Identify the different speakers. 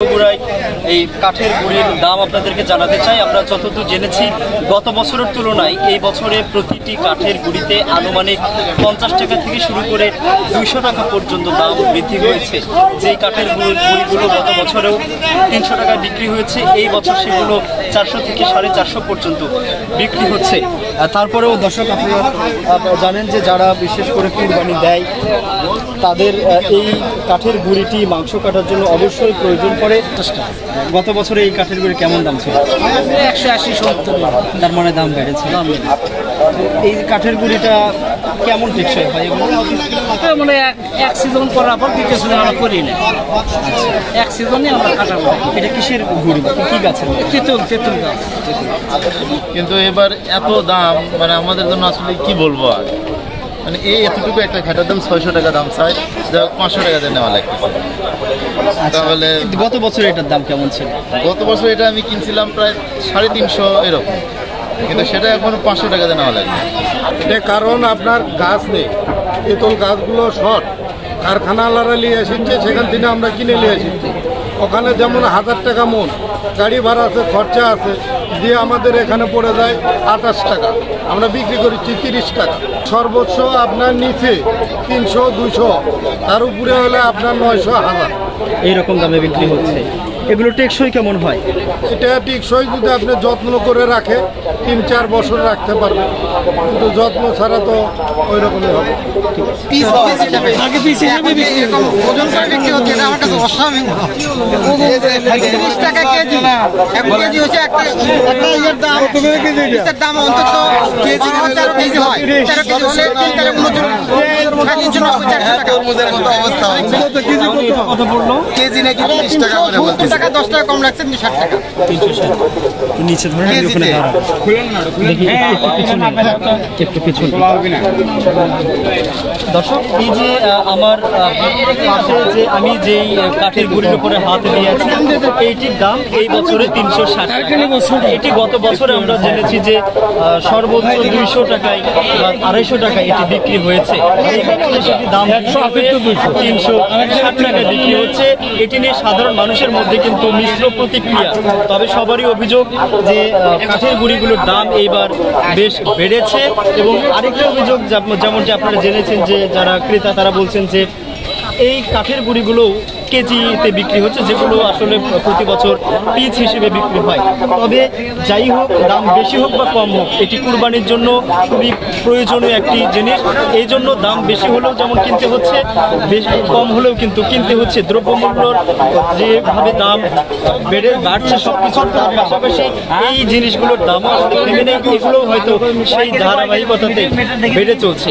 Speaker 1: বগুড়ায় এই কাঠের গুঁড়ির দাম আপনাদেরকে জানাতে চাই। আমরা যতদূর জেনেছি গত বছরের তুলনায় এই বছরে প্রতিটি কাঠের গুঁড়িতে আনুমানিক 50 টাকা থেকে শুরু করে 200 টাকা পর্যন্ত দাম বৃদ্ধি হয়েছে। যেই কাঠের গুঁড়িগুলো গত বছরেও 300 টাকায় বিক্রি হয়েছে, এই বছর সেগুলো 400 থেকে 450 পর্যন্ত বিক্রি হচ্ছে। তারপরেও দর্শক, আপনারা জানেন যে যারা বিশেষ করে কুরবানি দেয় তাদের এই কাঠের গুঁড়িটি মাংস কাটার জন্য অবশ্যই প্রয়োজন পড়ে। গত বছরে এই কাঠের গুঁড়ি কেমন দাম ছিল?
Speaker 2: 180-70।
Speaker 1: তার মানে দাম বেড়েছে। এই কাঠের গুঁড়িটা কেমন টেকসই হয়?
Speaker 2: মানে এক সিজন করার পর দ্বিতীয় সিজন আমরা করি না। এক সিজনে আমরা কাটাবো।
Speaker 1: এটা কিসের গুঁড়ি, কি গাছের?
Speaker 2: তেঁতুল গাছ।
Speaker 3: কিন্তু এবার এত দাম, মানে আমাদের জন্য আসলে কি বলবো আর, মানে এই এতটুকু একটা খাটার দাম 600 টাকা দাম চাই, 500 টাকা দিয়ে নেওয়া লাগতেছে। তাহলে
Speaker 1: গত বছর এটার দাম কেমন ছিল?
Speaker 3: গত বছর এটা আমি কিনছিলাম প্রায় 350 এরকম, কিন্তু সেটা এখন 500 টাকা দিয়ে নেওয়া লাগবে।
Speaker 4: এটা কারণ আপনার গাছ নেই, তেঁতুল গাছগুলো শর্ট, কারখানাওয়ালারা নিয়ে এসেছে, সেখান থেকে আমরা কিনে নিয়ে এসেছি। ওখানে যেমন 1000 টাকা মন গাড়ি ভাড়া আছে, খরচা আছে, দিয়ে আমাদের এখানে পড়ে যায় 28 টাকা, আমরা বিক্রি করছি 30 টাকা। সর্বোচ্চ আপনার নিচে 300-200, তার উপরে হলে আপনার 900-1000
Speaker 1: এইরকম দামে বিক্রি হচ্ছে। এগুলো টেকসই কেমন হয়?
Speaker 4: এটা টিকসই যদি আপনি যত্ন করে রাখে 3-4 বছর রাখতে পারবেন, কিন্তু যত্ন ছাড়া তো ওই রকমই হবে।
Speaker 1: কত পড়লো?
Speaker 3: কেজি নাকি 30 টাকা করে বলতেছে।
Speaker 2: 10 টাকা কম রাখছেন, 60 টাকা।
Speaker 1: 360 নিচে ধরে ওখানে একটু পিছনে। দর্শক, এই যে আমার পাশে যে আমি যেই কাঠের গুঁড়ির উপরে হাত দিয়েছি, এইটির দাম এই বছরে 360 টাকা। এটি গত বছরে আমরা জেনেছি যে সর্বোচ্চ 200 টাকায় বা 250 টাকায় এটি বিক্রি হয়েছে। এই বছরে সেটি দাম 360 টাকায় বিক্রি হচ্ছে। এটি নিয়ে সাধারণ মানুষের মধ্যে কিন্তু মিশ্র প্রতিক্রিয়া। তবে সবারই অভিযোগ যে কাঠের গুঁড়িগুলোর দাম এইবার বেশ বেড়েছে। এবং আরেকটা অভিযোগ, যেমনটি আপনারা জেনেছেন যে যারা ক্রেতা তারা বলছেন যে এই কাঠের গুঁড়িগুলো কেজিতে বিক্রি হচ্ছে, যেগুলো আসলে প্রতি বছর পিস হিসেবে বিক্রি হয়। তবে যাই হোক, দাম বেশি হোক বা কম হোক, এটি কুরবানির জন্য খুবই প্রয়োজনীয় একটি জিনিস। এই জন্য দাম বেশি হলেও যেমন কিনতে হচ্ছে, বেশি কম হলেও কিন্তু কিনতে হচ্ছে। দ্রব্যমূল্যর যেভাবে দাম বাড়ছে সব কিছুর, তার পাশাপাশি এই জিনিসগুলোর দামও আসলে থেমে নেই। এগুলোও হয়তো সেই ধারাবাহিকতাতেই বেড়ে চলছে।